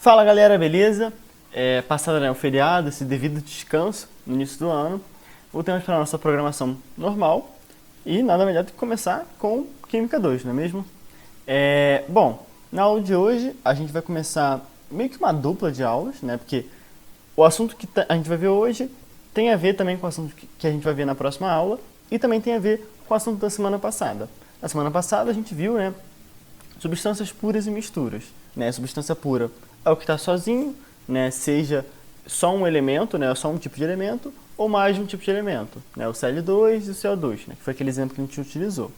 Fala galera, beleza? Passado, né, o feriado, esse devido descanso no início do ano, voltamos para a nossa programação normal e nada melhor do que começar com Química 2, não é mesmo? Bom, na aula de hoje a gente vai começar meio que uma dupla de aulas, né? Porque o assunto que a gente vai ver hoje tem a ver também com o assunto que a gente vai ver na próxima aula e também tem a ver com o assunto da semana passada. Na semana passada a gente viu, né, substâncias puras e misturas, né? Substância pura é o que está sozinho, né? Seja só um elemento, né? Só um tipo de elemento, ou mais de um tipo de elemento, né? O Cl2 e o CO2, né? Que foi aquele exemplo que a gente utilizou.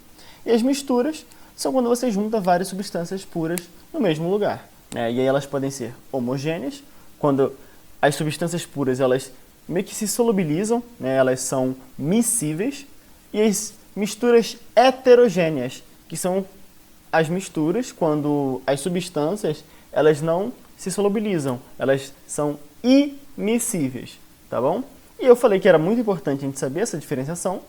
E as misturas são quando você junta várias substâncias puras no mesmo lugar, né? E aí elas podem ser homogêneas, quando as substâncias puras elas meio que se solubilizam, né? Elas são miscíveis, e as misturas heterogêneas, que são as misturas quando as substâncias elas não se solubilizam, elas são imiscíveis, tá bom? E eu falei que era muito importante a gente saber essa diferenciação,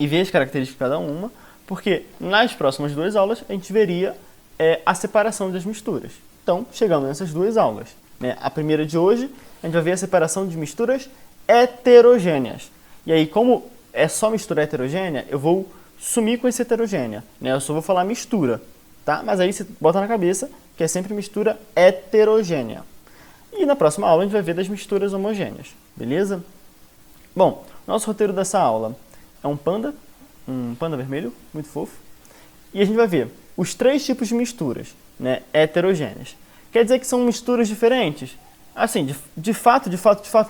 e ver as características de cada uma, porque nas próximas duas aulas a gente veria a separação das misturas. Então, chegamos nessas duas aulas, né? A primeira de hoje, a gente vai ver a separação de misturas heterogêneas. E aí, como é só mistura heterogênea, eu vou sumir com esse heterogênea, né? Eu só vou falar mistura, tá? Mas aí você bota na cabeça que é sempre mistura heterogênea. E na próxima aula a gente vai ver das misturas homogêneas, beleza? Bom, nosso roteiro dessa aula é um panda vermelho, muito fofo. E a gente vai ver os três tipos de misturas, né, heterogêneas. Quer dizer que são misturas diferentes? Assim, de fato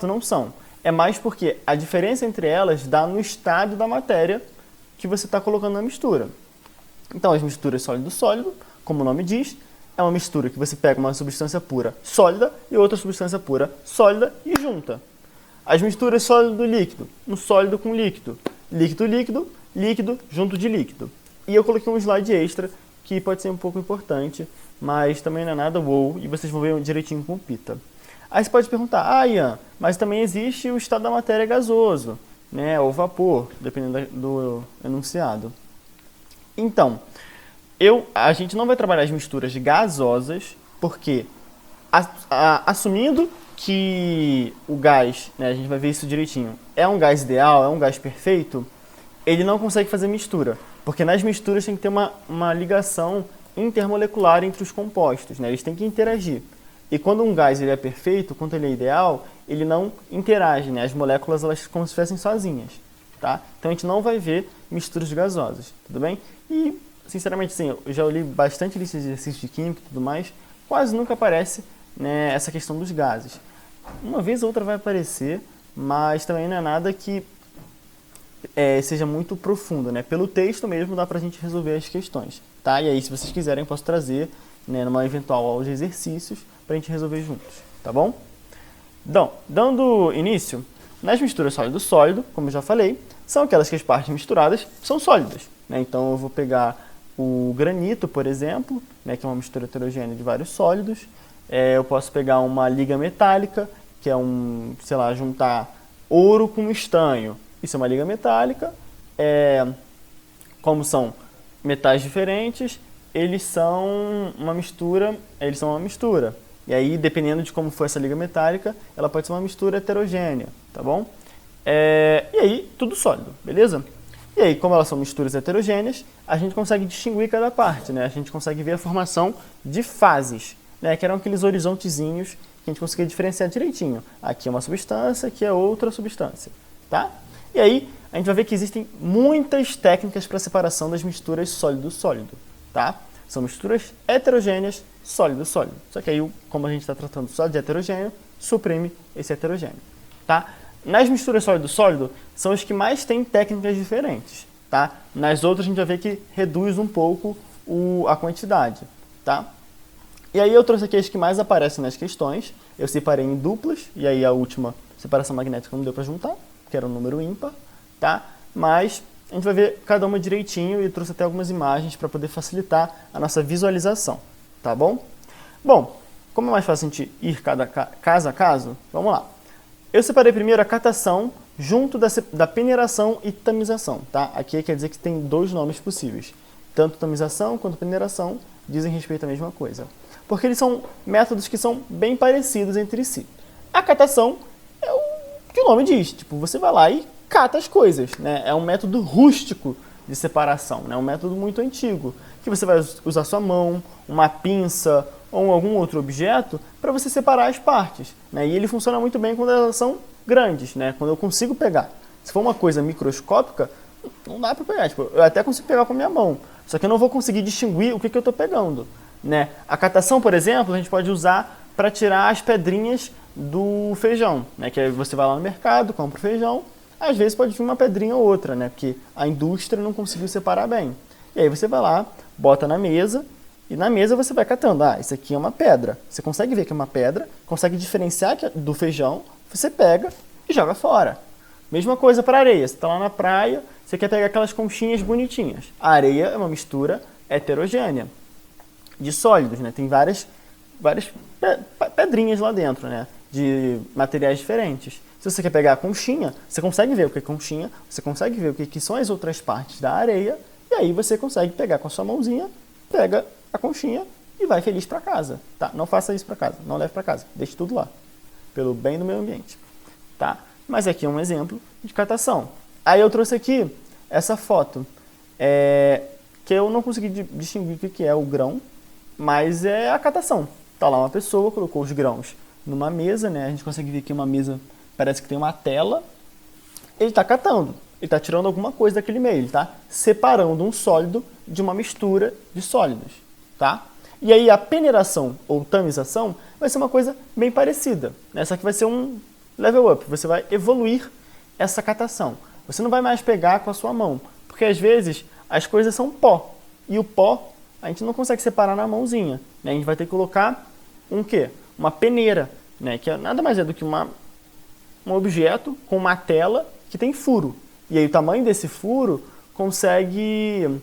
não são. É mais porque a diferença entre elas dá no estado da matéria que você está colocando na mistura. Então, as misturas sólido-sólido, como o nome diz, é uma mistura que você pega uma substância pura sólida e outra substância pura sólida e junta. As misturas sólido-líquido, um sólido com líquido, líquido-líquido, líquido junto de líquido. E eu coloquei um slide extra que pode ser um pouco importante, mas também não é nada wow, e vocês vão ver direitinho com o Pita. Aí você pode perguntar, Ian, mas também existe o estado da matéria gasoso, né, ou vapor, dependendo do enunciado. Então, a gente não vai trabalhar as misturas gasosas, porque assumindo que o gás, né, a gente vai ver isso direitinho, é um gás ideal, é um gás perfeito, ele não consegue fazer mistura, porque nas misturas tem que ter uma ligação intermolecular entre os compostos, né, eles têm que interagir. E quando um gás ele é perfeito, quando ele é ideal, ele não interage, né, as moléculas elas como se estivessem sozinhas, tá? Então a gente não vai ver misturas gasosas, tudo bem? E sinceramente, sim, eu já li bastante lista de exercícios de química e tudo mais, quase nunca aparece, né, essa questão dos gases. Uma vez ou outra vai aparecer, mas também não é nada que seja muito profundo, né? Pelo texto mesmo dá pra gente resolver as questões, tá? E aí, se vocês quiserem, eu posso trazer, né, numa eventual aula de exercícios pra gente resolver juntos, tá bom? Então, dando início, nas misturas sólido-sólido, como eu já falei, são aquelas que as partes misturadas são sólidas, né? Então eu vou pegar o granito, por exemplo, né, que é uma mistura heterogênea de vários sólidos. Eu posso pegar uma liga metálica, que é juntar ouro com estanho. Isso é uma liga metálica. Como são metais diferentes, eles são uma mistura. E aí, dependendo de como for essa liga metálica, ela pode ser uma mistura heterogênea, tá bom? E aí, tudo sólido, beleza? E aí, como elas são misturas heterogêneas, a gente consegue distinguir cada parte, né? A gente consegue ver a formação de fases, né? Que eram aqueles horizontezinhos que a gente conseguia diferenciar direitinho. Aqui é uma substância, aqui é outra substância, tá? E aí, a gente vai ver que existem muitas técnicas para separação das misturas sólido-sólido, tá? São misturas heterogêneas, sólido-sólido. Só que aí, como a gente está tratando só de heterogêneo, suprime esse heterogêneo, tá? Nas misturas sólido-sólido, são as que mais têm técnicas diferentes, tá? Nas outras, a gente vai ver que reduz um pouco a quantidade, tá? E aí eu trouxe aqui as que mais aparecem nas questões. Eu separei em duplas, e aí a última separação magnética não deu para juntar, que era um número ímpar, tá? Mas a gente vai ver cada uma direitinho e trouxe até algumas imagens para poder facilitar a nossa visualização, tá bom? Bom, como é mais fácil a gente ir caso a caso, vamos lá. Eu separei primeiro a catação junto da peneiração e tamização, tá? Aqui quer dizer que tem dois nomes possíveis. Tanto tamização quanto peneiração dizem respeito à mesma coisa. porque eles são métodos que são bem parecidos entre si. A catação é o que o nome diz, tipo, você vai lá e cata as coisas, né? É um método rústico de separação, né? Um método muito antigo, que você vai usar sua mão, uma pinça ou algum outro objeto para você separar as partes, né? E ele funciona muito bem quando elas são grandes, né? Quando eu consigo pegar. Se for uma coisa microscópica, não dá para pegar. Tipo, eu até consigo pegar com a minha mão, só que eu não vou conseguir distinguir o que eu estou pegando, né? A catação, por exemplo, a gente pode usar para tirar as pedrinhas do feijão, né? Que aí você vai lá no mercado, compra o feijão, às vezes pode vir uma pedrinha ou outra, né? Porque a indústria não conseguiu separar bem. E aí você vai lá, bota na mesa, e na mesa você vai catando. Ah, isso aqui é uma pedra. Você consegue ver que é uma pedra, consegue diferenciar do feijão, você pega e joga fora. Mesma coisa para areia. Você está lá na praia, você quer pegar aquelas conchinhas bonitinhas. A areia é uma mistura heterogênea de sólidos, né? Tem várias pedrinhas lá dentro, né? De materiais diferentes. Se você quer pegar a conchinha, você consegue ver o que é conchinha, você consegue ver o que são as outras partes da areia, e aí você consegue pegar com a sua mãozinha, pega a conchinha e vai feliz para casa, tá? Não faça isso para casa, não leve para casa, deixe tudo lá, pelo bem do meio ambiente, tá? Mas aqui é um exemplo de catação. Aí eu trouxe aqui essa foto, que eu não consegui distinguir o que é o grão, mas é a catação. Tá lá uma pessoa, colocou os grãos numa mesa, né? A gente consegue ver que uma mesa parece que tem uma tela. Ele está catando, ele está tirando alguma coisa daquele meio, ele está separando um sólido de uma mistura de sólidos, tá? E aí a peneiração ou tamização vai ser uma coisa bem parecida, né? Só que vai ser um level up, você vai evoluir essa catação. Você não vai mais pegar com a sua mão, porque às vezes as coisas são pó, e o pó a gente não consegue separar na mãozinha, né? A gente vai ter que colocar um quê? Uma peneira, né? Que nada mais é do que um objeto com uma tela que tem furo. E aí o tamanho desse furo consegue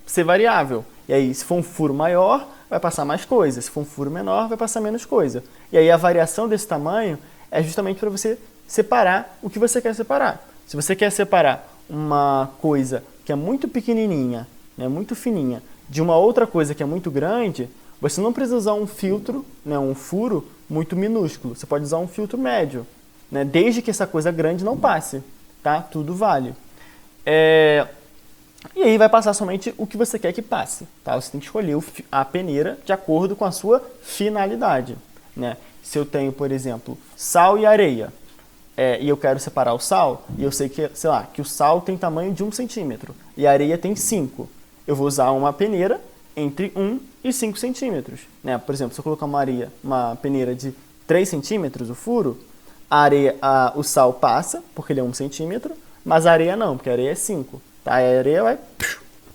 ser variável. E aí se for um furo maior, vai passar mais coisa. Se for um furo menor, vai passar menos coisa. E aí a variação desse tamanho é justamente para você separar o que você quer separar. Se você quer separar uma coisa que é muito pequenininha, né, muito fininha, de uma outra coisa que é muito grande, você não precisa usar um filtro, né, um furo muito minúsculo. Você pode usar um filtro médio, né, desde que essa coisa grande não passe, tá? Tudo vale. E aí vai passar somente o que você quer que passe, tá? Você tem que escolher a peneira de acordo com a sua finalidade, né? Se eu tenho, por exemplo, sal e areia, e eu quero separar o sal, e eu sei que, sei lá, que o sal tem tamanho de 1 centímetro e a areia tem 5, eu vou usar uma peneira entre 1 e 5 centímetros, né? Por exemplo, se eu colocar uma peneira de 3 centímetros, o furo, o sal passa, porque ele é 1 centímetro, mas a areia não, porque a areia é 5. Tá? A areia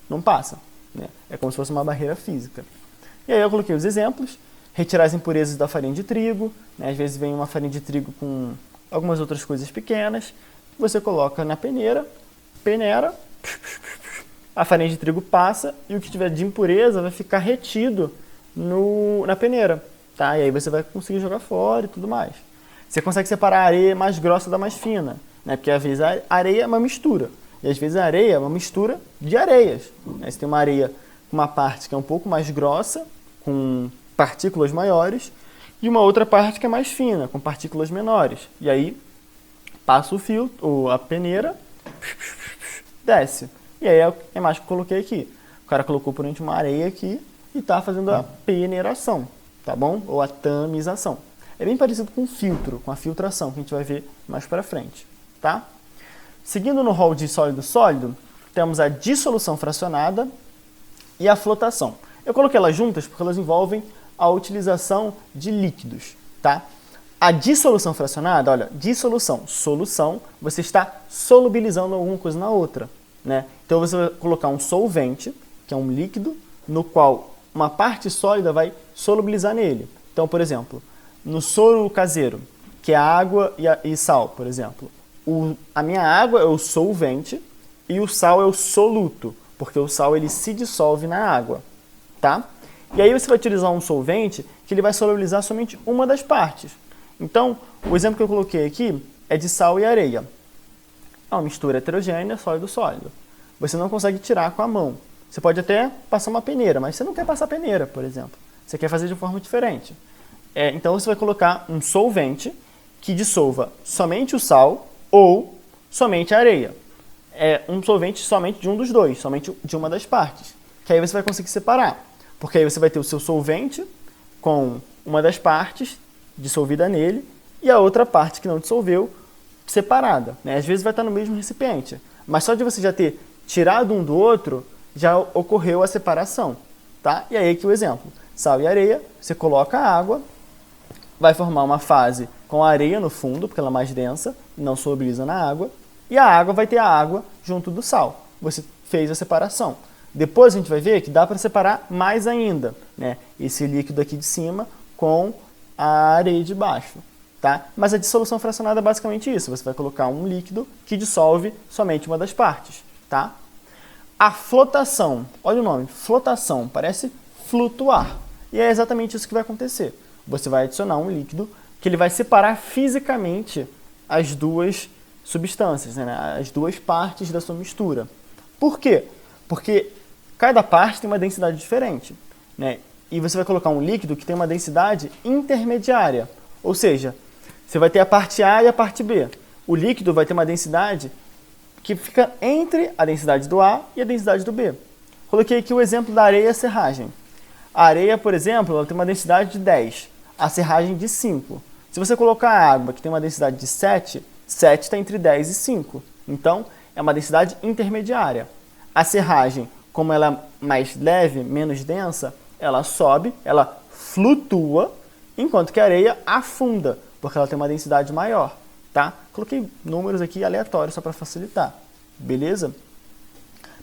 não passa, né? É como se fosse uma barreira física. E aí eu coloquei os exemplos, retirar as impurezas da farinha de trigo, né? Às vezes vem uma farinha de trigo com algumas outras coisas pequenas, você coloca na peneira, peneira, a farinha de trigo passa e o que tiver de impureza vai ficar retido na peneira, tá? E aí você vai conseguir jogar fora e tudo mais. Você consegue separar a areia mais grossa da mais fina, né? Porque às vezes a areia é uma mistura. E às vezes a areia é uma mistura de areias, né? Você tem uma areia com uma parte que é um pouco mais grossa, com partículas maiores, e uma outra parte que é mais fina, com partículas menores. E aí passa o filtro, ou a peneira, desce. E aí é a imagem que eu coloquei aqui. O cara colocou por dentro uma areia aqui e está fazendo a peneiração, tá bom? Ou a tamização. É bem parecido com o filtro, com a filtração, que a gente vai ver mais para frente, tá? Seguindo no rol de sólido-sólido, temos a dissolução fracionada e a flotação. Eu coloquei elas juntas porque elas envolvem a utilização de líquidos, tá? A dissolução fracionada, olha, dissolução, solução, você está solubilizando alguma coisa na outra, né? Então você vai colocar um solvente, que é um líquido, no qual uma parte sólida vai solubilizar nele. Então, por exemplo, no soro caseiro, que é água e sal, por exemplo, a minha água é o solvente e o sal é o soluto, porque o sal ele se dissolve na água, tá? E aí você vai utilizar um solvente que ele vai solubilizar somente uma das partes. Então, o exemplo que eu coloquei aqui é de sal e areia. É uma mistura heterogênea, sólido-sólido. Você não consegue tirar com a mão. Você pode até passar uma peneira, mas você não quer passar peneira, por exemplo. Você quer fazer de forma diferente. Então você vai colocar um solvente que dissolva somente o sal ou somente a areia. Um solvente somente de um dos dois, somente de uma das partes. Que aí você vai conseguir separar. Porque aí você vai ter o seu solvente com uma das partes dissolvida nele e a outra parte que não dissolveu separada. Às vezes vai estar no mesmo recipiente. Mas só de você já ter tirado um do outro, já ocorreu a separação. Tá? E aí aqui o exemplo. Sal e areia, você coloca a água, vai formar uma fase com a areia no fundo, porque ela é mais densa, não solubiliza na água, e a água vai ter a água junto do sal. Você fez a separação. Depois a gente vai ver que dá para separar mais ainda, esse líquido aqui de cima com a areia de baixo. Tá? Mas a dissolução fracionada é basicamente isso. Você vai colocar um líquido que dissolve somente uma das partes. Tá? A flotação, olha o nome, flotação, parece flutuar. E é exatamente isso que vai acontecer. Você vai adicionar um líquido que ele vai separar fisicamente as duas substâncias, as duas partes da sua mistura. Por quê? Porque cada parte tem uma densidade diferente. E você vai colocar um líquido que tem uma densidade intermediária. Ou seja, você vai ter a parte A e a parte B. O líquido vai ter uma densidade que fica entre a densidade do A e a densidade do B. Coloquei aqui o exemplo da areia e a serragem. A areia, por exemplo, ela tem uma densidade de 10, a serragem de 5. Se você colocar a água, que tem uma densidade de 7, 7 está entre 10 e 5. Então, é uma densidade intermediária. A serragem, como ela é mais leve, menos densa, ela sobe, ela flutua, enquanto que a areia afunda, porque ela tem uma densidade maior. Tá? Coloquei números aqui aleatórios só para facilitar. Beleza?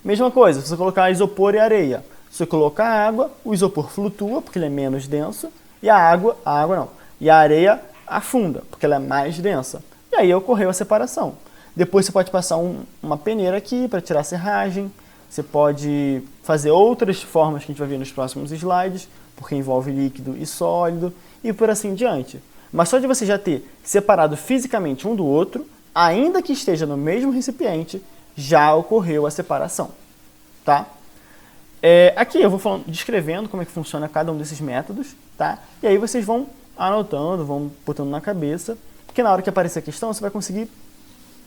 Mesma coisa, se você colocar isopor e areia. Se você colocar água, o isopor flutua, porque ele é menos denso, e a água não. E a areia afunda, porque ela é mais densa. E aí ocorreu a separação. Depois você pode passar uma peneira aqui para tirar a serragem. Você pode fazer outras formas que a gente vai ver nos próximos slides, porque envolve líquido e sólido, e por assim diante. Mas só de você já ter separado fisicamente um do outro, ainda que esteja no mesmo recipiente, já ocorreu a separação. Tá? Aqui eu vou descrevendo como é que funciona cada um desses métodos, tá? E aí vocês vão anotando, vão botando na cabeça, porque na hora que aparecer a questão, você vai conseguir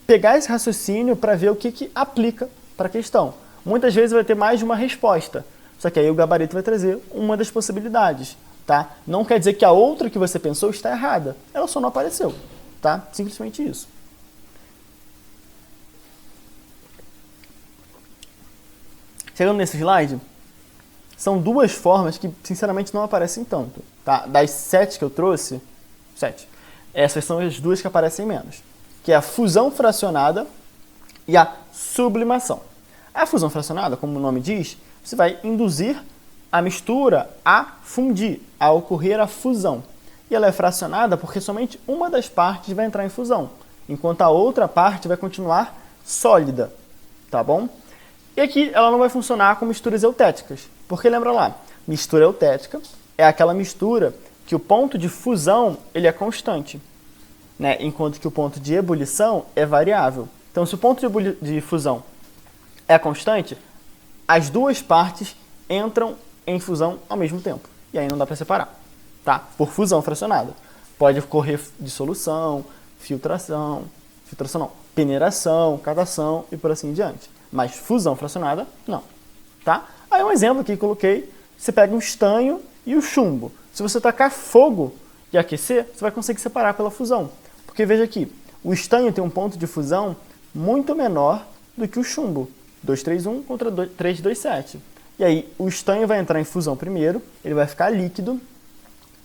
pegar esse raciocínio para ver o que aplica para a questão. Muitas vezes vai ter mais de uma resposta, só que aí o gabarito vai trazer uma das possibilidades, tá? Não quer dizer que a outra que você pensou está errada, ela só não apareceu, tá? Simplesmente isso. Chegando nesse slide, são duas formas que, sinceramente, não aparecem tanto. Tá? Das 7 que eu trouxe, 7, essas são as duas que aparecem menos, que é a fusão fracionada e a sublimação. A fusão fracionada, como o nome diz, você vai induzir a mistura a fundir, a ocorrer a fusão. E ela é fracionada porque somente uma das partes vai entrar em fusão, enquanto a outra parte vai continuar sólida. Tá bom? E aqui ela não vai funcionar com misturas eutéticas, porque lembra lá, mistura eutética é aquela mistura que o ponto de fusão ele é constante, enquanto que o ponto de ebulição é variável. Então, se o ponto de fusão é constante, as duas partes entram em fusão ao mesmo tempo, e aí não dá para separar, tá? Por fusão fracionada. Pode ocorrer dissolução, peneiração, catação e por assim diante. Mas fusão fracionada, não. Tá? Aí um exemplo aqui que coloquei, você pega um estanho e o chumbo. Se você tacar fogo e aquecer, você vai conseguir separar pela fusão. Porque veja aqui, o estanho tem um ponto de fusão muito menor do que o chumbo. 231 contra 327. E aí o estanho vai entrar em fusão primeiro, ele vai ficar líquido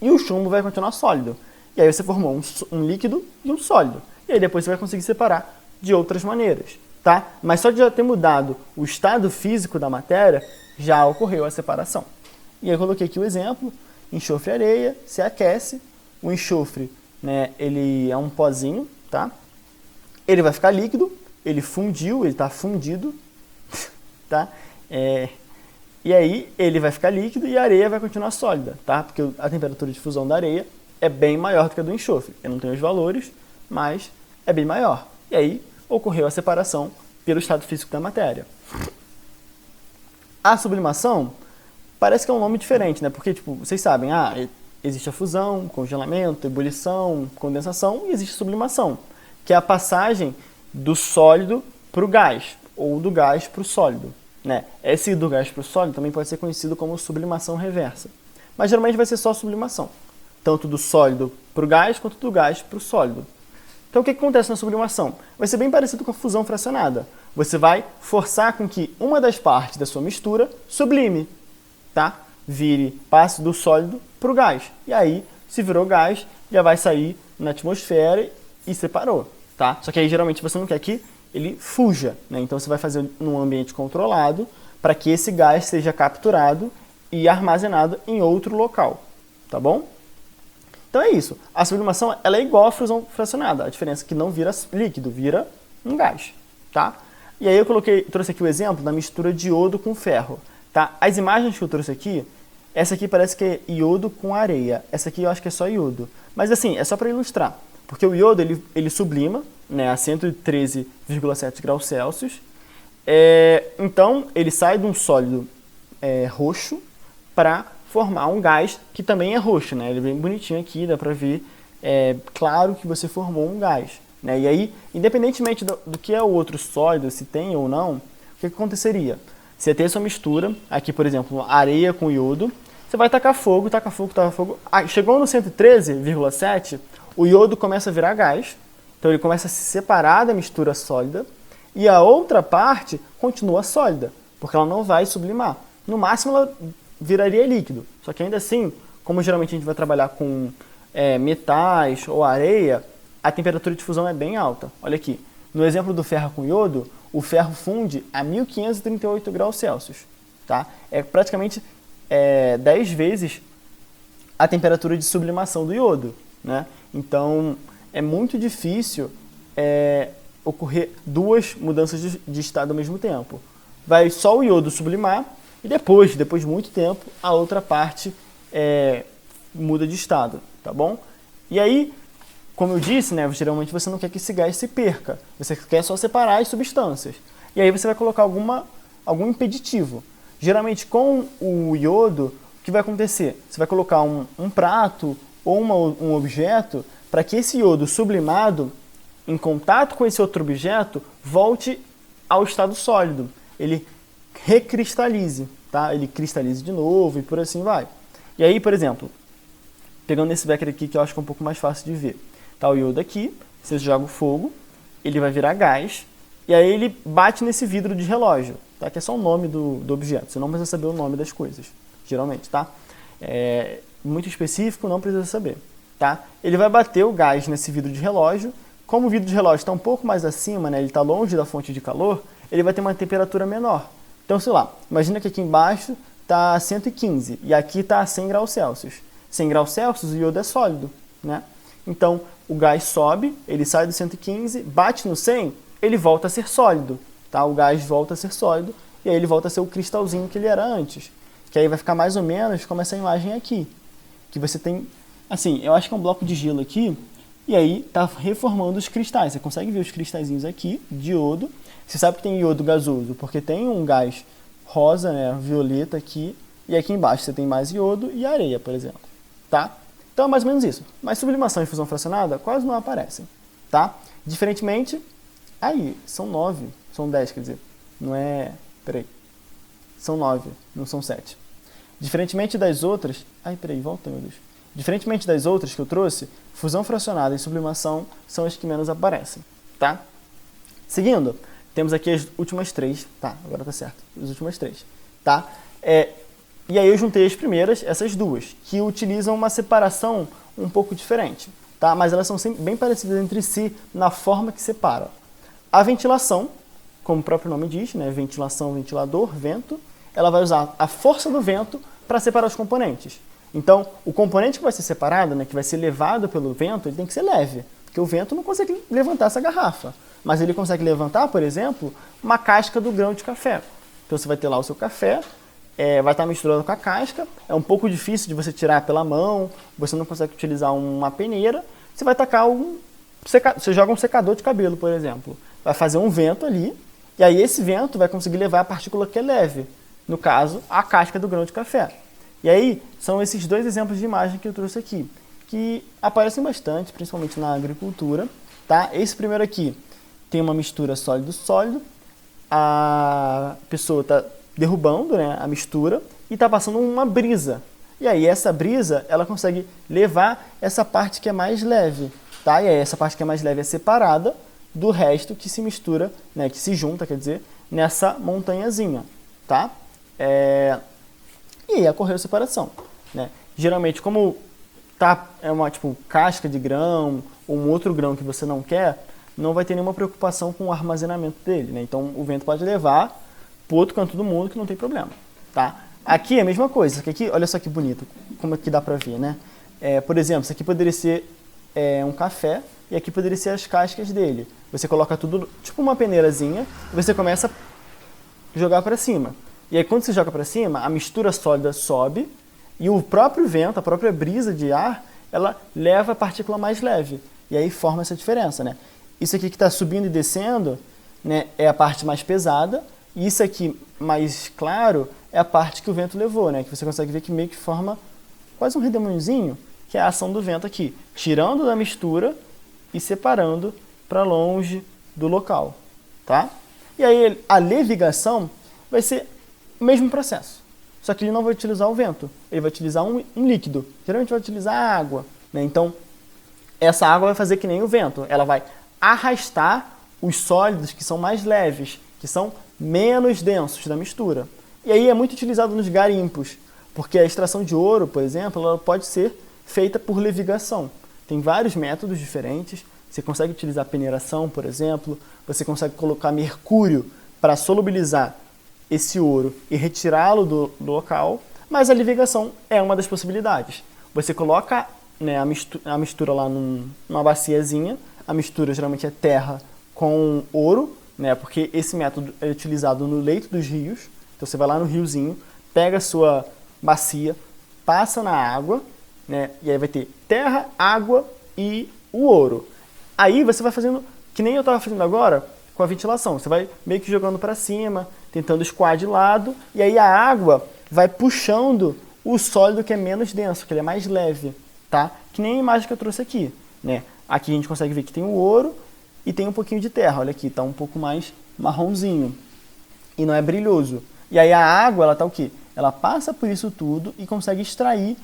e o chumbo vai continuar sólido. E aí você formou um líquido e um sólido. E aí depois você vai conseguir separar de outras maneiras. Tá? Mas só de já ter mudado o estado físico da matéria, já ocorreu a separação. E aí eu coloquei aqui o exemplo, enxofre e areia, se aquece, o enxofre, ele é um pozinho, tá? Ele vai ficar líquido, ele fundiu, ele está fundido, tá? E aí ele vai ficar líquido e a areia vai continuar sólida, tá? Porque a temperatura de fusão da areia é bem maior do que a do enxofre. Eu não tenho os valores, mas é bem maior. E aí ocorreu a separação pelo estado físico da matéria. A sublimação parece que é um nome diferente, né? Porque, tipo, vocês sabem, existe a fusão, congelamento, ebulição, condensação e existe a sublimação, que é a passagem do sólido para o gás, ou do gás para o sólido, né? Esse do gás para o sólido também pode ser conhecido como sublimação reversa, mas geralmente vai ser só sublimação, tanto do sólido para o gás quanto do gás para o sólido. Então, o que acontece na sublimação? Vai ser bem parecido com a fusão fracionada. Você vai forçar com que uma das partes da sua mistura sublime, tá? Passe do sólido para o gás. E aí, se virou gás, já vai sair na atmosfera e separou, tá? Só que aí, geralmente, você não quer que ele fuja, né? Então, você vai fazer num ambiente controlado para que esse gás seja capturado e armazenado em outro local, tá bom? Então é isso. A sublimação ela é igual à fusão fracionada. A diferença é que não vira líquido, vira um gás, tá? E aí eu trouxe aqui o exemplo da mistura de iodo com ferro, tá? As imagens que eu trouxe aqui, essa aqui parece que é iodo com areia. Essa aqui eu acho que é só iodo. Mas assim, é só para ilustrar. Porque o iodo, ele sublima, né, a 113,7 graus Celsius. Então, ele sai de um sólido roxo para formar um gás que também é roxo, né? Ele é bem bonitinho aqui, dá para ver, claro que você formou um gás, né? E aí, independentemente do que é o outro sólido, se tem ou não, o que aconteceria? Você tem a sua mistura, aqui por exemplo, areia com iodo, você vai tacar fogo, chegou no 113,7, o iodo começa a virar gás, então ele começa a se separar da mistura sólida, e a outra parte continua sólida, porque ela não vai sublimar. No máximo ela viraria líquido. Só que ainda assim, como geralmente a gente vai trabalhar com metais ou areia, a temperatura de fusão é bem alta. Olha aqui, no exemplo do ferro com iodo, o ferro funde a 1538 graus Celsius. Tá? É praticamente 10 vezes a temperatura de sublimação do iodo, né? Então, é muito difícil ocorrer duas mudanças de estado ao mesmo tempo. Vai só o iodo sublimar, e depois de muito tempo, a outra parte muda de estado, tá bom? E aí, como eu disse, né, geralmente você não quer que esse gás se perca, você quer só separar as substâncias. E aí você vai colocar algum impeditivo. Geralmente com o iodo, o que vai acontecer? Você vai colocar um prato ou um objeto para que esse iodo sublimado, em contato com esse outro objeto, volte ao estado sólido. Ele recristalize, tá? Ele cristalize de novo e por assim vai. E aí, por exemplo, pegando esse becker aqui que eu acho que é um pouco mais fácil de ver. Tá o iodo aqui, você joga o fogo, ele vai virar gás, e aí ele bate nesse vidro de relógio, tá? Que é só o nome do objeto, você não precisa saber o nome das coisas, geralmente, tá? Muito específico, não precisa saber, tá? Ele vai bater o gás nesse vidro de relógio, como o vidro de relógio está um pouco mais acima, né? Ele está longe da fonte de calor, ele vai ter uma temperatura menor. Então, sei lá, imagina que aqui embaixo está 115 e aqui está a 100 graus Celsius. 100 graus Celsius, o iodo é sólido, né? Então, o gás sobe, ele sai do 115, bate no 100, ele volta a ser sólido, tá? O gás volta a ser sólido e aí ele volta a ser o cristalzinho que ele era antes. Que aí vai ficar mais ou menos como essa imagem aqui. Que você tem, assim, eu acho que é um bloco de gelo aqui e aí está reformando os cristais. Você consegue ver os cristalzinhos aqui de iodo. Você sabe que tem iodo gasoso, porque tem um gás rosa, né, violeta aqui, e aqui embaixo você tem mais iodo e areia, por exemplo, tá? Então é mais ou menos isso. Mas sublimação e fusão fracionada quase não aparecem, tá? Diferentemente, aí, são 9, são 10, quer dizer, não é, peraí, são 9, não são 7. Diferentemente das outras, volta, meu Deus. Diferentemente das outras que eu trouxe, fusão fracionada e sublimação são as que menos aparecem, tá? Seguindo, temos aqui as últimas 3, tá, agora tá certo, as últimas 3, tá? E aí eu juntei as primeiras, essas duas, que utilizam uma separação um pouco diferente, tá? Mas elas são sempre bem parecidas entre si na forma que separa. A ventilação, como o próprio nome diz, né, ventilação, ventilador, vento, ela vai usar a força do vento para separar os componentes. Então, o componente que vai ser separado, né, que vai ser levado pelo vento, ele tem que ser leve, porque o vento não consegue levantar essa garrafa. Mas ele consegue levantar, por exemplo, uma casca do grão de café. Então você vai ter lá o seu café, vai estar misturado com a casca, é um pouco difícil de você tirar pela mão, você não consegue utilizar uma peneira, você vai tacar você joga um secador de cabelo, por exemplo. Vai fazer um vento ali, e aí esse vento vai conseguir levar a partícula que é leve. no caso, a casca do grão de café. E aí, são esses dois exemplos de imagem que eu trouxe aqui, que aparecem bastante, principalmente na agricultura, tá? Esse primeiro aqui tem uma mistura sólido-sólido, a pessoa está derrubando, né, a mistura e está passando uma brisa. E aí essa brisa, ela consegue levar essa parte que é mais leve, tá? E aí essa parte que é mais leve é separada do resto que se mistura, né, que se junta, quer dizer, nessa montanhazinha, tá? E aí ocorreu a separação, né? Geralmente, como é uma tipo casca de grão ou um outro grão que você não quer, não vai ter nenhuma preocupação com o armazenamento dele, né? Então o vento pode levar para o outro canto do mundo que não tem problema, tá? Aqui é a mesma coisa, aqui, olha só que bonito, como é que dá para ver, né? Por exemplo, isso aqui poderia ser um café e aqui poderia ser as cascas dele. Você coloca tudo, tipo uma peneirazinha, e você começa a jogar para cima. E aí quando você joga para cima, a mistura sólida sobe e o próprio vento, a própria brisa de ar, ela leva a partícula mais leve. E aí forma essa diferença, né? Isso aqui que está subindo e descendo, né, é a parte mais pesada, e isso aqui mais claro é a parte que o vento levou, né? Que você consegue ver que meio que forma quase um redemoinhozinho, que é a ação do vento aqui, tirando da mistura e separando para longe do local, tá? E aí a levigação vai ser o mesmo processo, só que ele não vai utilizar o vento, ele vai utilizar um líquido, geralmente vai utilizar a água, né? Então essa água vai fazer que nem o vento, ela vai arrastar os sólidos que são mais leves, que são menos densos da mistura. E aí é muito utilizado nos garimpos, porque a extração de ouro, por exemplo, ela pode ser feita por levigação. Tem vários métodos diferentes, você consegue utilizar peneiração, por exemplo, você consegue colocar mercúrio para solubilizar esse ouro e retirá-lo do local, mas a levigação é uma das possibilidades. Você coloca, né, a mistura lá numa baciazinha, a mistura geralmente é terra com ouro, né, porque esse método é utilizado no leito dos rios. Então você vai lá no riozinho, pega a sua bacia, passa na água, né, e aí vai ter terra, água e o ouro. Aí você vai fazendo, que nem eu estava fazendo agora, com a ventilação. Você vai meio que jogando para cima, tentando escoar de lado, e aí a água vai puxando o sólido que é menos denso, que ele é mais leve, tá? Que nem a imagem que eu trouxe aqui, né? Aqui a gente consegue ver que tem o ouro e tem um pouquinho de terra. Olha aqui, tá um pouco mais marronzinho e não é brilhoso. E aí a água, ela tá o quê? Ela passa por isso tudo e consegue extrair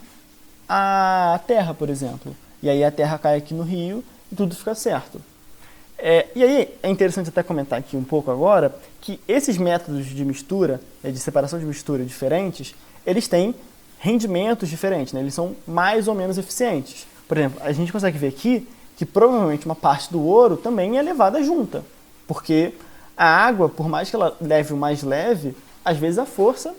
a terra, por exemplo. E aí a terra cai aqui no rio e tudo fica certo. E aí é interessante até comentar aqui um pouco agora que esses métodos de mistura, de separação de mistura diferentes, eles têm rendimentos diferentes, né? Eles são mais ou menos eficientes. Por exemplo, a gente consegue ver aqui que provavelmente uma parte do ouro também é levada junta, porque a água, por mais que ela leve o mais leve, às vezes a força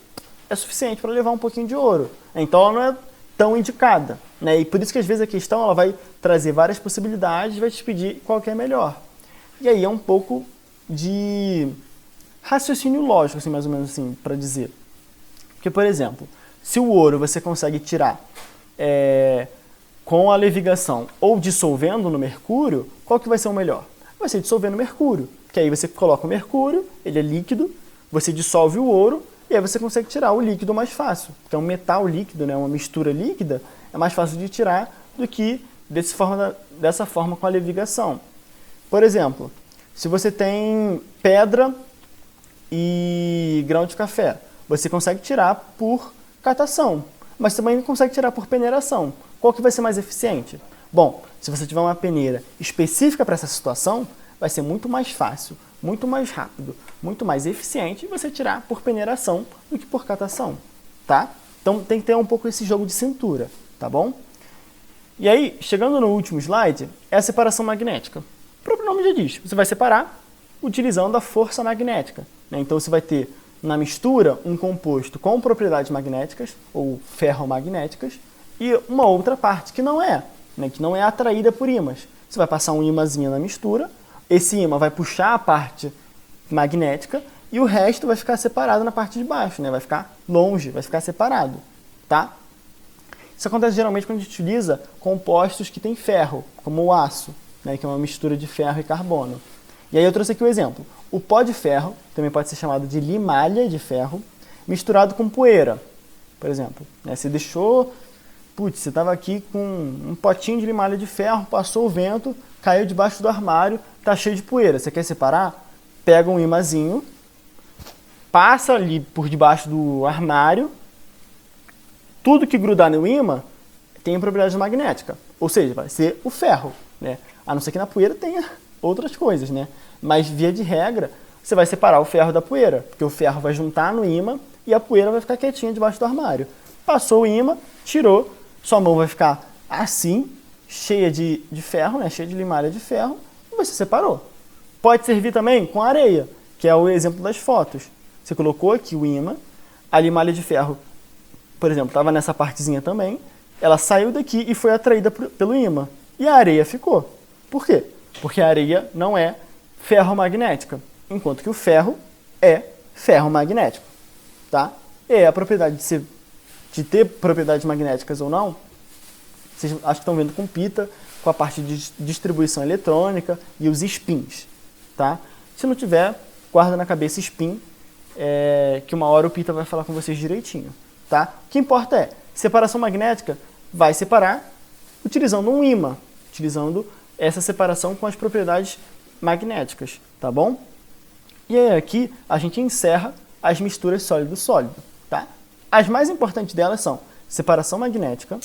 é suficiente para levar um pouquinho de ouro. Então ela não é tão indicada, né? E por isso que às vezes a questão ela vai trazer várias possibilidades e vai te pedir qual que é melhor. E aí é um pouco de raciocínio lógico, assim, mais ou menos assim, para dizer. Porque, por exemplo, se o ouro você consegue tirar com a levigação ou dissolvendo no mercúrio, qual que vai ser o melhor? Vai ser dissolver no mercúrio, porque aí você coloca o mercúrio, ele é líquido, você dissolve o ouro e aí você consegue tirar o líquido mais fácil. Porque é um metal líquido, né, uma mistura líquida, é mais fácil de tirar do que dessa forma com a levigação. Por exemplo, se você tem pedra e grão de café, você consegue tirar por catação, mas também consegue tirar por peneiração. Qual que vai ser mais eficiente? Bom, se você tiver uma peneira específica para essa situação, vai ser muito mais fácil, muito mais rápido, muito mais eficiente você tirar por peneiração do que por catação, tá? Então tem que ter um pouco esse jogo de cintura, tá bom? E aí, chegando no último slide, é a separação magnética. O próprio nome já diz, você vai separar utilizando a força magnética, né? Então você vai ter na mistura um composto com propriedades magnéticas ou ferromagnéticas e uma outra parte que não é, né? Que não é atraída por ímãs. Você vai passar um ímãzinho na mistura, esse ímã vai puxar a parte magnética e o resto vai ficar separado na parte de baixo, né? Vai ficar longe, vai ficar separado, tá? Isso acontece geralmente quando a gente utiliza compostos que têm ferro, como o aço, né? Que é uma mistura de ferro e carbono. E aí eu trouxe aqui o exemplo. O pó de ferro, também pode ser chamado de limalha de ferro, misturado com poeira, por exemplo. Né? Você deixou, putz, você estava aqui com um potinho de limalha de ferro, passou o vento, caiu debaixo do armário, tá cheio de poeira. Você quer separar? Pega um imazinho, passa ali por debaixo do armário, tudo que grudar no ímã tem propriedade magnética, ou seja, vai ser o ferro, né? A não ser que na poeira tenha outras coisas, né? Mas via de regra, você vai separar o ferro da poeira, porque o ferro vai juntar no ímã e a poeira vai ficar quietinha debaixo do armário. Passou o ímã, tirou, sua mão vai ficar assim, cheia de ferro, né? Cheia de limalha de ferro, e você separou. Pode servir também com areia, que é o exemplo das fotos. Você colocou aqui o ímã, a limalha de ferro, por exemplo, estava nessa partezinha também, ela saiu daqui e foi atraída pelo ímã. E a areia ficou. Por quê? Porque a areia não é ferromagnética, enquanto que o ferro é ferromagnético. Tá? E a propriedade de ter propriedades magnéticas ou não, vocês acho que estão vendo com pita, com a parte de distribuição eletrônica e os spins. Tá? Se não tiver, guarda na cabeça spin, que uma hora o pita vai falar com vocês direitinho. Tá? O que importa é, separação magnética vai separar utilizando um ímã, utilizando essa separação com as propriedades magnéticas, tá bom? E aí aqui a gente encerra as misturas sólido-sólido, tá? As mais importantes delas são separação magnética,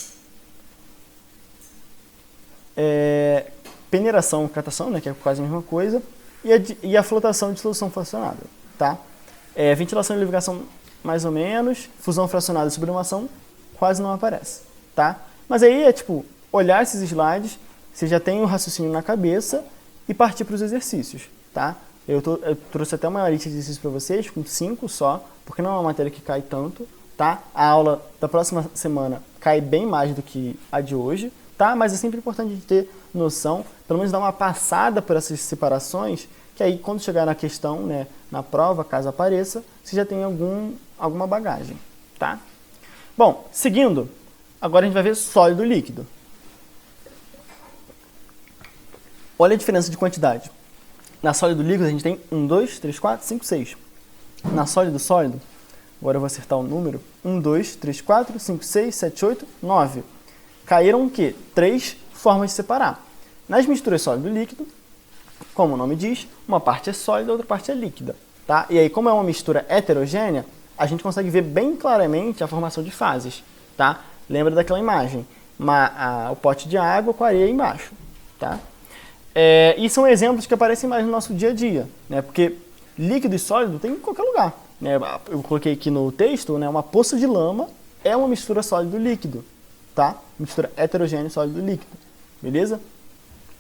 peneiração, catação, né, que é quase a mesma coisa, e a flotação de solução fracionada, tá? Ventilação e ligação mais ou menos, fusão fracionada e sublimação quase não aparece, tá? Mas aí é tipo, olhar esses slides, você já tem o raciocínio na cabeça e partir para os exercícios, tá? Eu trouxe até uma lista de exercícios para vocês, com 5 só, porque não é uma matéria que cai tanto, tá? A aula da próxima semana cai bem mais do que a de hoje, tá? Mas é sempre importante a gente ter noção, pelo menos dar uma passada por essas separações, que aí quando chegar na questão, né, na prova, caso apareça, você já tem alguma bagagem, tá? Bom, seguindo, agora a gente vai ver sólido e líquido. Olha a diferença de quantidade. Na sólido e líquido a gente tem 1, 2, 3, 4, 5, 6. Na sólido sólido, agora eu vou acertar o número, 1, 2, 3, 4, 5, 6, 7, 8, 9. Caíram o quê? 3 formas de separar. Nas misturas sólido e líquido, como o nome diz, uma parte é sólida, a outra parte é líquida. Tá? E aí, como é uma mistura heterogênea, a gente consegue ver bem claramente a formação de fases. Tá? Lembra daquela imagem? O pote de água com a areia embaixo. Tá? E são exemplos que aparecem mais no nosso dia a dia. Né? Porque líquido e sólido tem em qualquer lugar. Né? Eu coloquei aqui no texto, né? Uma poça de lama é uma mistura sólido-líquido. Tá? Mistura heterogênea sólido-líquido. Beleza?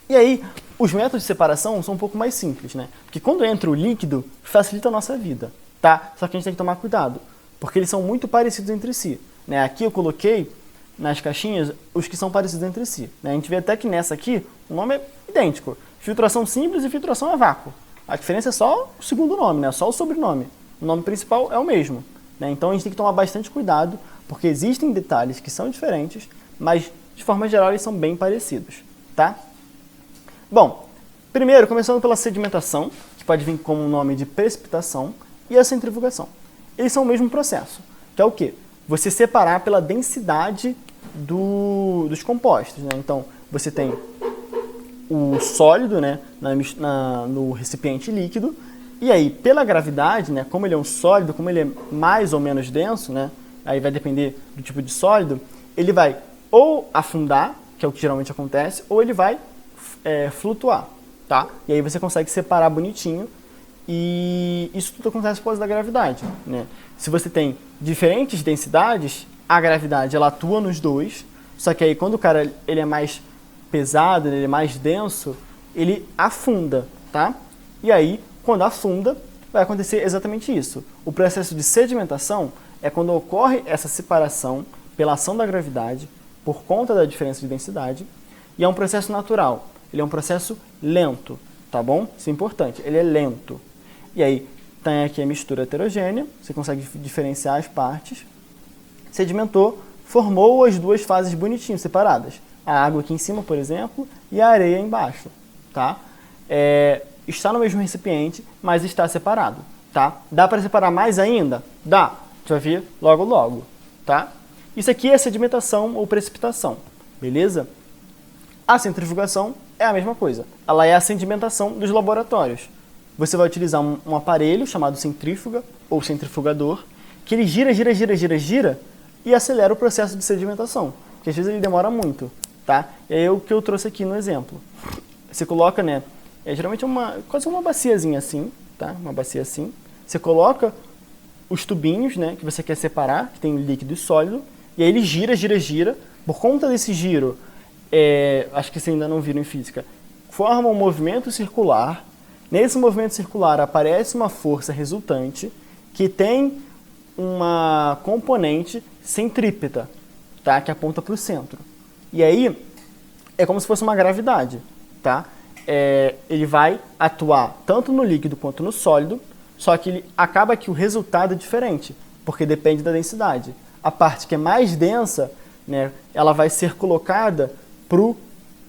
E aí, os métodos de separação são um pouco mais simples, né? Porque quando entra o líquido, facilita a nossa vida, tá? Só que a gente tem que tomar cuidado, porque eles são muito parecidos entre si, né? Aqui eu coloquei nas caixinhas os que são parecidos entre si, né? A gente vê até que nessa aqui, o nome é idêntico. Filtração simples e filtração a vácuo. A diferença é só o segundo nome, né? Só o sobrenome. O nome principal é o mesmo, né? Então a gente tem que tomar bastante cuidado, porque existem detalhes que são diferentes, mas de forma geral eles são bem parecidos, tá? Bom, primeiro, começando pela sedimentação, que pode vir como o nome de precipitação, e a centrifugação. Eles são o mesmo processo, que é o quê? Você separar pela densidade dos compostos, né? Então, você tem o sólido, né, no recipiente líquido, e aí, pela gravidade, né, como ele é um sólido, como ele é mais ou menos denso, né, aí vai depender do tipo de sólido, ele vai ou afundar, que é o que geralmente acontece, ou ele vai flutuar, tá? E aí você consegue separar bonitinho, e isso tudo acontece por causa da gravidade, né? Se você tem diferentes densidades, a gravidade ela atua nos dois, só que aí quando o cara ele é mais pesado, ele é mais denso, ele afunda, tá? E aí, quando afunda, vai acontecer exatamente isso. O processo de sedimentação é quando ocorre essa separação pela ação da gravidade, por conta da diferença de densidade, e é um processo natural. Ele é um processo lento, tá bom? Isso é importante, ele é lento. E aí, tem aqui a mistura heterogênea, você consegue diferenciar as partes. Sedimentou, formou as duas fases bonitinho, separadas. A água aqui em cima, por exemplo, e a areia embaixo, tá? Está no mesmo recipiente, mas está separado, tá? Dá para separar mais ainda? Dá. gente vai ver logo logo, tá? Isso aqui é sedimentação ou precipitação, beleza? A centrifugação é a mesma coisa. Ela é a sedimentação dos laboratórios. Você vai utilizar um aparelho chamado centrífuga ou centrifugador, que ele gira e acelera o processo de sedimentação, que às vezes ele demora muito, tá? E aí é o que eu trouxe aqui no exemplo. Você coloca, né, geralmente quase uma baciazinha assim, tá? Uma bacia assim. Você coloca os tubinhos, né, que você quer separar, que tem líquido e sólido, e aí ele gira. Por conta desse giro, acho que você ainda não viram em física, forma um movimento circular. Nesse movimento circular aparece uma força resultante que tem uma componente centrípeta, tá, que aponta para o centro. E aí é como se fosse uma gravidade, tá? Ele vai atuar tanto no líquido quanto no sólido, só que acaba que o resultado é diferente, porque depende da densidade. A parte que é mais densa, né, ela vai ser colocada para o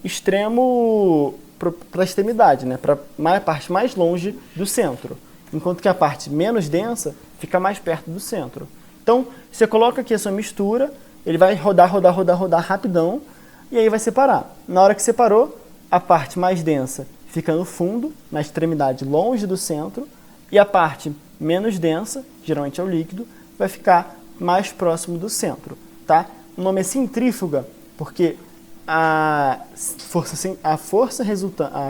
extremo, para a extremidade, né, para a parte mais longe do centro, enquanto que a parte menos densa fica mais perto do centro. Então, você coloca aqui a sua mistura, ele vai rodar rapidão, e aí vai separar. Na hora que separou, a parte mais densa fica no fundo, na extremidade longe do centro, e a parte menos densa, geralmente é o líquido, vai ficar mais próximo do centro, tá? O nome é centrífuga porque a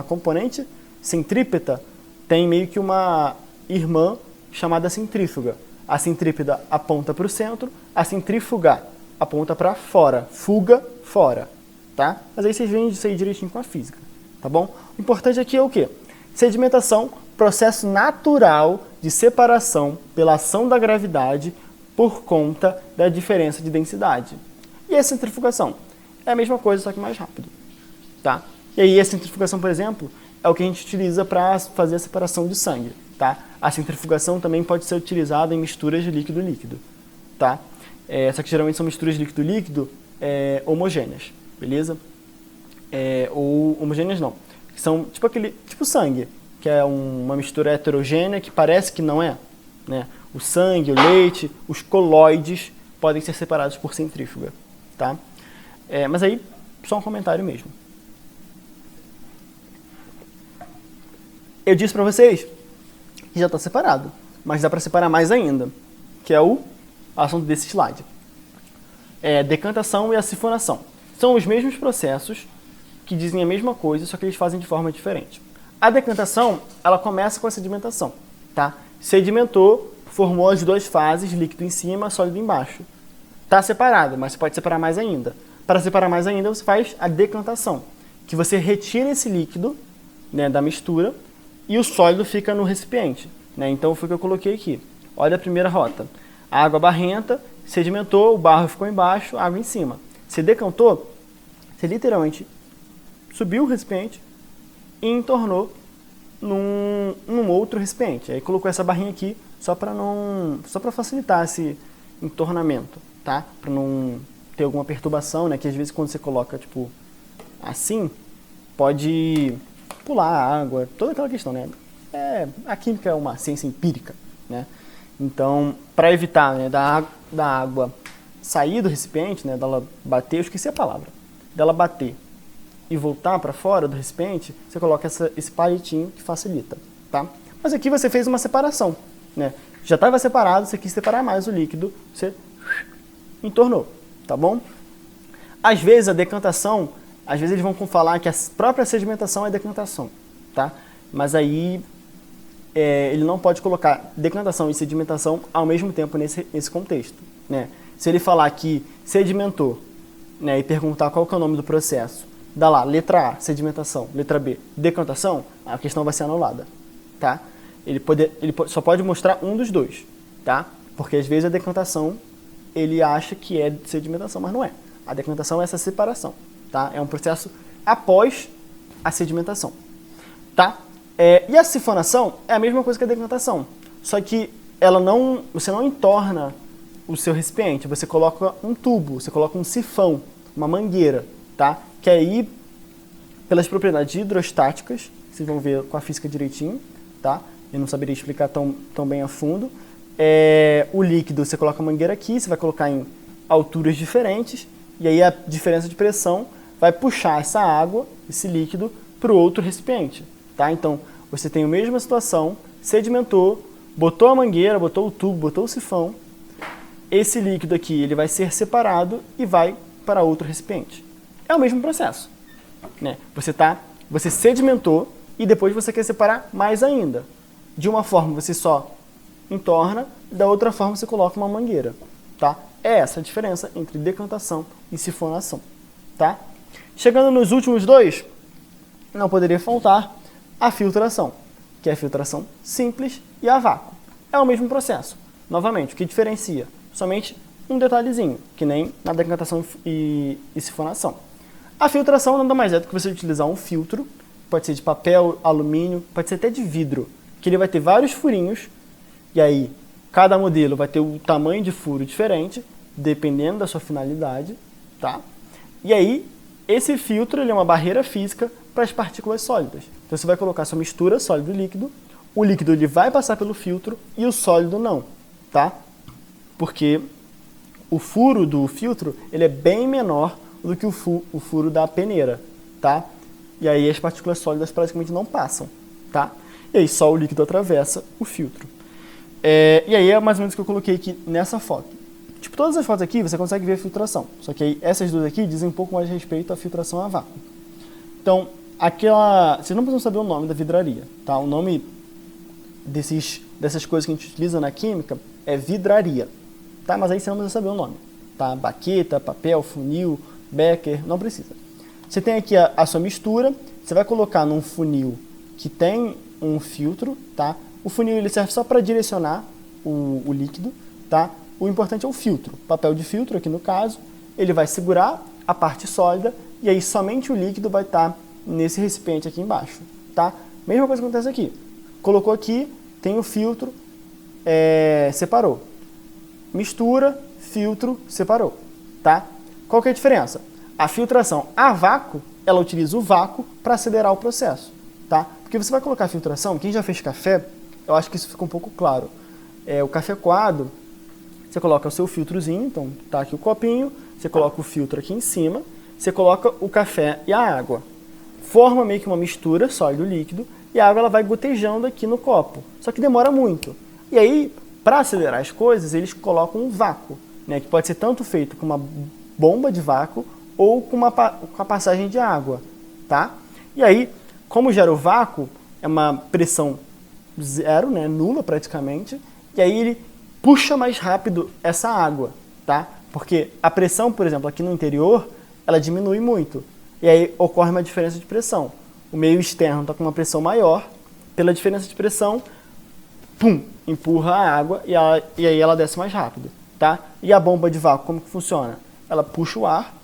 componente centrípeta tem meio que uma irmã chamada centrífuga. A centrípeta aponta para o centro, a centrífuga aponta para fora, fuga fora, tá? Mas aí vocês veem isso aí direitinho com a física, tá bom? O importante aqui é o quê? Sedimentação, processo natural de separação pela ação da gravidade por conta da diferença de densidade. E a centrifugação? É a mesma coisa, só que mais rápido, tá? E aí a centrifugação, por exemplo, é o que a gente utiliza para fazer a separação de sangue, tá? A centrifugação também pode ser utilizada em misturas de líquido-líquido, tá? Só que geralmente são misturas de líquido-líquido homogêneas, beleza? Ou homogêneas não, que são tipo sangue, que é uma mistura heterogênea que parece que não é, né? O sangue, o leite, os coloides podem ser separados por centrífuga, tá? Mas aí, só um comentário mesmo. Eu disse para vocês que já está separado, mas dá para separar mais ainda, que é o assunto desse slide. Decantação e a sifonação. São os mesmos processos que dizem a mesma coisa, só que eles fazem de forma diferente. A decantação, ela começa com a sedimentação, tá? Sedimentou, formou as duas fases, líquido em cima, sólido embaixo. Está separado, mas você pode separar mais ainda. Para separar mais ainda, você faz a decantação, que você retira esse líquido, né, da mistura e o sólido fica no recipiente, né? Então foi o que eu coloquei aqui. Olha a primeira rota. A água barrenta, sedimentou, o barro ficou embaixo, água em cima. Você decantou, você literalmente subiu o recipiente e entornou num outro recipiente. Aí colocou essa barrinha aqui só para facilitar esse entornamento, tá? Para não ter alguma perturbação, né? Que às vezes quando você coloca tipo assim, pode pular a água, toda aquela questão, né? A química é uma ciência empírica, né? Então, para evitar, né, da água sair do recipiente, né, dela bater, eu esqueci a palavra, dela bater e voltar para fora do recipiente, você coloca esse palitinho que facilita, tá? Mas aqui você fez uma separação, né? Já estava separado, você quis separar mais o líquido, você entornou, tá bom? Às vezes a decantação, às vezes eles vão falar que a própria sedimentação é decantação, tá? Mas aí ele não pode colocar decantação e sedimentação ao mesmo tempo nesse contexto, né? Se ele falar que sedimentou, né, e perguntar qual que é o nome do processo, dá lá, letra A, sedimentação, letra B, decantação, a questão vai ser anulada, tá? Ele só pode mostrar um dos dois, tá? Porque às vezes a decantação, ele acha que é sedimentação, mas não é. A decantação é essa separação, tá? É um processo após a sedimentação, tá? E a sifonação é a mesma coisa que a decantação, só que você não entorna o seu recipiente, você coloca um tubo, você coloca um sifão, uma mangueira, tá? Que aí, pelas propriedades hidrostáticas, vocês vão ver com a física direitinho, tá? Eu não saberia explicar tão bem a fundo, o líquido, você coloca a mangueira aqui, você vai colocar em alturas diferentes, e aí a diferença de pressão vai puxar essa água, esse líquido, para o outro recipiente. Tá? Então, você tem a mesma situação, sedimentou, botou a mangueira, botou o tubo, botou o sifão, esse líquido aqui ele vai ser separado e vai para outro recipiente. É o mesmo processo. Né? Você sedimentou e depois você quer separar mais ainda. De uma forma você só entorna, da outra forma você coloca uma mangueira. Tá? É essa a diferença entre decantação e sifonação. Tá? Chegando nos últimos dois, não poderia faltar a filtração, que é a filtração simples e a vácuo. É o mesmo processo. Novamente, o que diferencia? Somente um detalhezinho, que nem na decantação e sifonação. A filtração nada mais é do que você utilizar um filtro, pode ser de papel, alumínio, pode ser até de vidro, que ele vai ter vários furinhos, e aí cada modelo vai ter o tamanho de furo diferente, dependendo da sua finalidade, tá? E aí, esse filtro ele é uma barreira física para as partículas sólidas. Então você vai colocar sua mistura sólido e líquido, o líquido ele vai passar pelo filtro e o sólido não, tá? Porque o furo do filtro ele é bem menor do que o furo da peneira, tá? E aí as partículas sólidas praticamente não passam, tá? E aí só o líquido atravessa o filtro. E aí é mais ou menos o que eu coloquei aqui nessa foto. Tipo, todas as fotos aqui você consegue ver a filtração, só que aí essas duas aqui dizem um pouco mais a respeito à filtração a vácuo. Então, vocês não precisam saber o nome da vidraria, tá? O nome dessas coisas que a gente utiliza na química é vidraria, tá? Mas aí você não precisa saber o nome, tá? Baqueta, papel, funil, becker, não precisa. Você tem aqui a sua mistura, você vai colocar num funil que tem um filtro, tá? O funil ele serve só para direcionar o líquido, tá? O importante é o filtro, papel de filtro aqui no caso, ele vai segurar a parte sólida e aí somente o líquido vai estar nesse recipiente aqui embaixo, tá? Mesma coisa que acontece aqui. Colocou aqui, tem o filtro, separou. Mistura, filtro, separou, tá? Qual que é a diferença? A filtração a vácuo, ela utiliza o vácuo para acelerar o processo, tá? Porque você vai colocar a filtração, quem já fez café, eu acho que isso fica um pouco claro. O café coado, você coloca o seu filtrozinho, então tá aqui o copinho, você coloca o filtro aqui em cima, você coloca o café e a água. Forma meio que uma mistura sólido-líquido e a água ela vai gotejando aqui no copo, só que demora muito. E aí, para acelerar as coisas, eles colocam um vácuo, né, que pode ser tanto feito com uma bomba de vácuo ou com a passagem de água, tá? E aí, como gera o vácuo, é uma pressão zero, né, nula praticamente, e aí ele puxa mais rápido essa água, tá? Porque a pressão, por exemplo, aqui no interior, ela diminui muito, e aí ocorre uma diferença de pressão. O meio externo está com uma pressão maior, pela diferença de pressão, pum, empurra a água e aí ela desce mais rápido, tá? E a bomba de vácuo, como que funciona? Ela puxa o ar.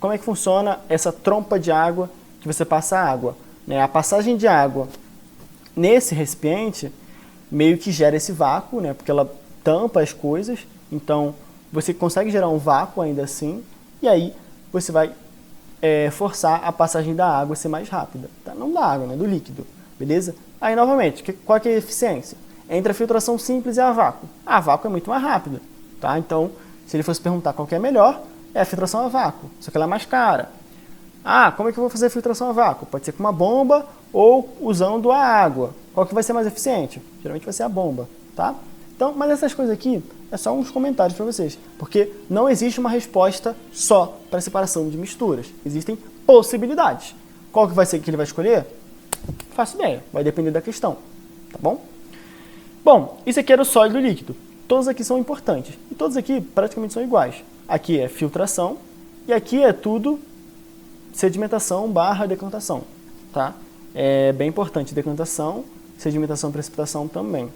Como é que funciona essa trompa de água que você passa a água? A passagem de água nesse recipiente meio que gera esse vácuo, né? Porque ela tampa as coisas, então você consegue gerar um vácuo ainda assim, e aí você vai forçar a passagem da água a ser mais rápida, tá? Não da água, né? Do líquido, beleza? Aí novamente, qual que é a eficiência? Entre a filtração simples e a vácuo. A vácuo é muito mais rápida, tá? Então, se ele fosse perguntar qual que é melhor, é a filtração a vácuo, só que ela é mais cara. Como é que eu vou fazer a filtração a vácuo? Pode ser com uma bomba ou usando a água. Qual que vai ser mais eficiente? Geralmente vai ser a bomba, tá? Então, mas essas coisas aqui é só uns comentários para vocês, porque não existe uma resposta só para separação de misturas. Existem possibilidades. Qual que vai ser que ele vai escolher? Faço ideia, vai depender da questão, tá bom? Bom, isso aqui era o sólido e líquido. Todos aqui são importantes e todos aqui praticamente são iguais. Aqui é filtração e aqui é tudo sedimentação / decantação, tá? É bem importante decantação, sedimentação e precipitação também.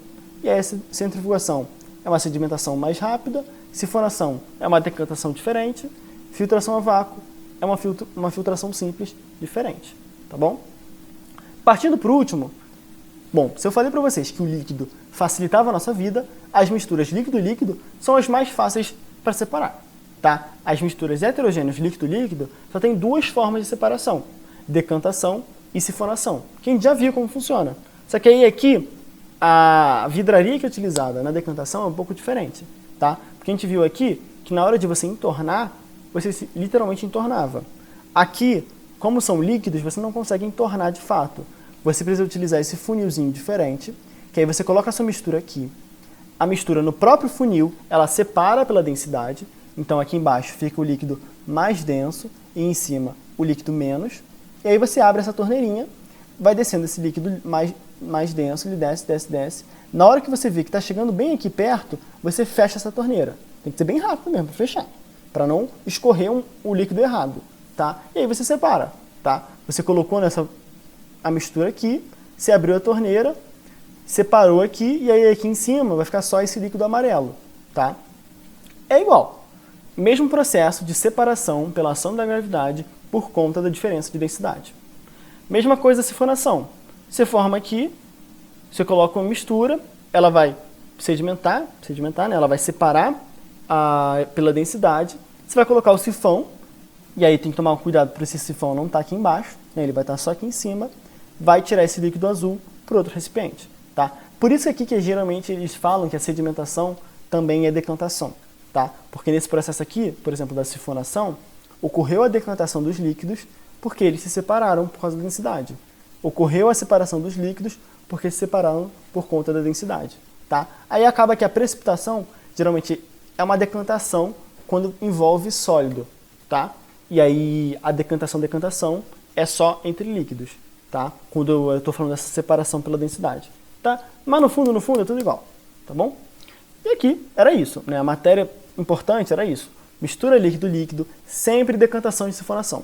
E a centrifugação é uma sedimentação mais rápida, sifonação é uma decantação diferente, filtração a vácuo é uma filtração simples diferente, tá bom? Partindo para o último, bom, se eu falei para vocês que o líquido facilitava a nossa vida, as misturas líquido-líquido são as mais fáceis para separar, tá? As misturas heterogêneas líquido-líquido só tem duas formas de separação, decantação e sifonação, que a gente já viu como funciona. Só que aí aqui a vidraria que é utilizada na decantação é um pouco diferente, tá? Porque a gente viu aqui que na hora de você entornar, você literalmente entornava. Aqui, como são líquidos, você não consegue entornar de fato. Você precisa utilizar esse funilzinho diferente, que aí você coloca a sua mistura aqui. A mistura no próprio funil, ela separa pela densidade. Então aqui embaixo fica o líquido mais denso e em cima o líquido menos. E aí você abre essa torneirinha, vai descendo esse líquido mais denso, ele desce, desce, desce. Na hora que você vê que está chegando bem aqui perto, você fecha essa torneira. Tem que ser bem rápido mesmo para fechar, para não escorrer o líquido errado, tá? E aí você separa, tá? Você colocou a mistura aqui, você abriu a torneira, separou aqui e aí aqui em cima vai ficar só esse líquido amarelo, tá? É igual. Mesmo processo de separação pela ação da gravidade por conta da diferença de densidade. Mesma coisa a sifonação. Você forma aqui, você coloca uma mistura, ela vai sedimentar, né? Ela vai separar pela densidade. Você vai colocar o sifão, e aí tem que tomar cuidado para esse sifão não estar aqui embaixo, né? Ele vai estar só aqui em cima, vai tirar esse líquido azul para outro recipiente, tá? Por isso aqui que geralmente eles falam que a sedimentação também é decantação, tá? Porque nesse processo aqui, por exemplo, da sifonação, ocorreu a decantação dos líquidos porque eles se separaram por causa da densidade. Ocorreu a separação dos líquidos porque se separaram por conta da densidade, tá? Aí acaba que a precipitação geralmente é uma decantação quando envolve sólido, tá? E aí a decantação é só entre líquidos, tá? Quando eu estou falando dessa separação pela densidade, tá? Mas no fundo é tudo igual, tá bom? E aqui era isso, né? A matéria importante era isso. Mistura líquido-líquido, sempre decantação e sifonação,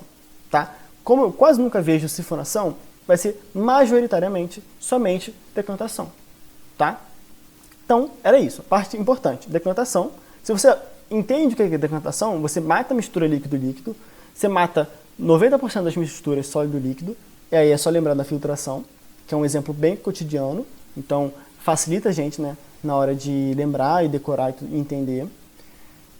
tá? Como eu quase nunca vejo sifonação, vai ser majoritariamente somente decantação, tá? Então, era isso. A parte importante, decantação. Se você entende o que é decantação, você mata a mistura líquido-líquido, você mata 90% das misturas sólido-líquido, e aí é só lembrar da filtração, que é um exemplo bem cotidiano, então facilita a gente, né, na hora de lembrar e decorar e entender.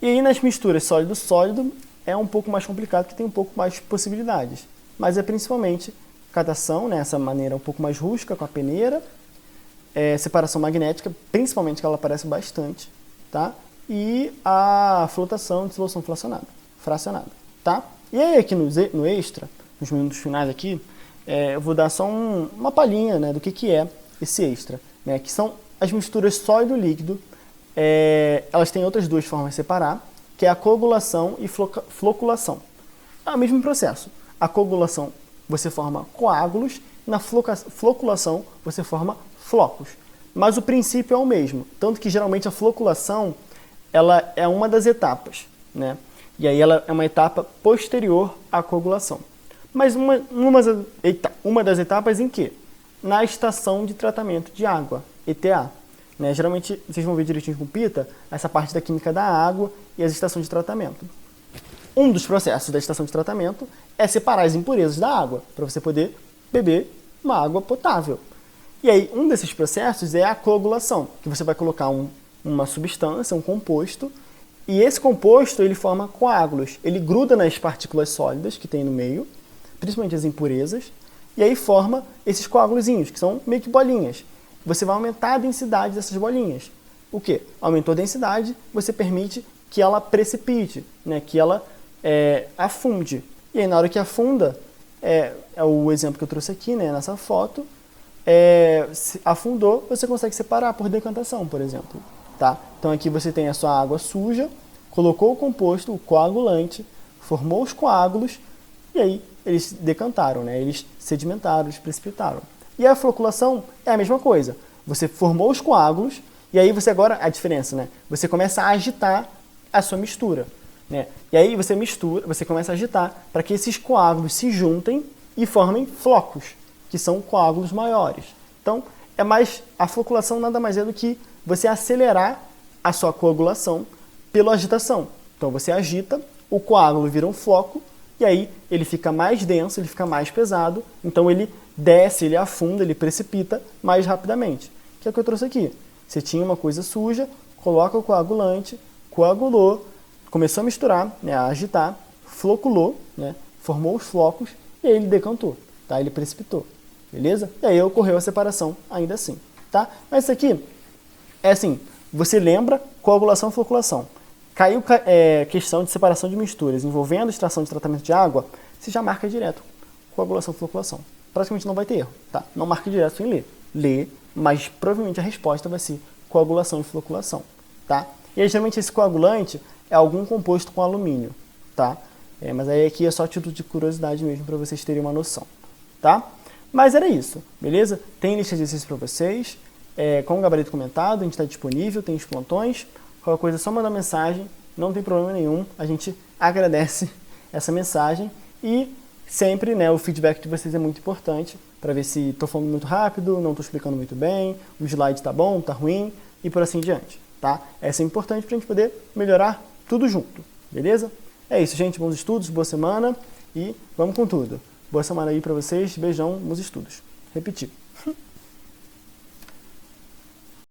E aí nas misturas sólido-sólido é um pouco mais complicado, porque tem um pouco mais de possibilidades, mas é principalmente catação, né, essa maneira um pouco mais rústica, com a peneira, separação magnética, principalmente que ela aparece bastante, tá? E a flotação de solução fracionada, tá? E aí aqui no extra, nos minutos finais aqui, eu vou dar só uma palhinha, né, do que é esse extra, né, que são as misturas sólido-líquido. Elas têm outras duas formas de separar, que é a coagulação e floculação. É o mesmo processo. A coagulação você forma coágulos, na floculação você forma flocos. Mas o princípio é o mesmo, tanto que geralmente a floculação ela é uma das etapas, né? E aí ela é uma etapa posterior à coagulação. Mas uma das etapas em que? Na estação de tratamento de água, ETA. Né? Geralmente, vocês vão ver direitinho com pita, essa parte da química da água e as estações de tratamento. Um dos processos da estação de tratamento é separar as impurezas da água, para você poder beber uma água potável. E aí, um desses processos é a coagulação, que você vai colocar uma substância, um composto, e esse composto ele forma coágulos. Ele gruda nas partículas sólidas que tem no meio, principalmente as impurezas, e aí forma esses coágulozinhos, que são meio que bolinhas. Você vai aumentar a densidade dessas bolinhas. O quê? Aumentou a densidade, você permite que ela precipite, né? Que ela afunde. E aí, na hora que afunda, é o exemplo que eu trouxe aqui, né? Nessa foto, se afundou, você consegue separar por decantação, por exemplo. Tá? Então aqui você tem a sua água suja, colocou o composto, o coagulante, formou os coágulos, e aí eles decantaram, né? Eles sedimentaram, eles precipitaram. E a floculação é a mesma coisa. Você formou os coágulos, e aí você agora, a diferença, né? Você começa a agitar a sua mistura, né? E aí você mistura, você começa a agitar para que esses coágulos se juntem e formem flocos, que são coágulos maiores. Então, a floculação nada mais é do que você acelerar a sua coagulação pela agitação. Então você agita, o coágulo vira um floco, e aí ele fica mais denso, ele fica mais pesado, então ele desce, ele afunda, ele precipita mais rapidamente. Que é o que eu trouxe aqui. Você tinha uma coisa suja, coloca o coagulante, coagulou, começou a misturar, né, a agitar, floculou, né, formou os flocos, e aí ele decantou, tá? Ele precipitou, beleza? E aí ocorreu a separação ainda assim, tá? Mas isso aqui é assim, você lembra coagulação e floculação. Caiu questão de separação de misturas envolvendo extração de tratamento de água, você já marca direto coagulação e floculação. Praticamente não vai ter erro, tá? Não marque direto sem ler. Lê, mas provavelmente a resposta vai ser coagulação e floculação, tá? E aí, geralmente esse coagulante é algum composto com alumínio, tá? Mas aí aqui é só título de curiosidade mesmo para vocês terem uma noção, tá? Mas era isso, beleza? Tem lista de exercícios para vocês, com o gabarito comentado, a gente está disponível, tem os plantões, qualquer coisa é só mandar mensagem, não tem problema nenhum, a gente agradece essa mensagem e sempre, né, o feedback de vocês é muito importante para ver se estou falando muito rápido, não estou explicando muito bem, o slide está bom, está ruim e por assim diante, tá? Essa é importante para a gente poder melhorar tudo junto, beleza? É isso, gente, bons estudos, boa semana e vamos com tudo. Boa semana aí para vocês, beijão, bons estudos. Repetir.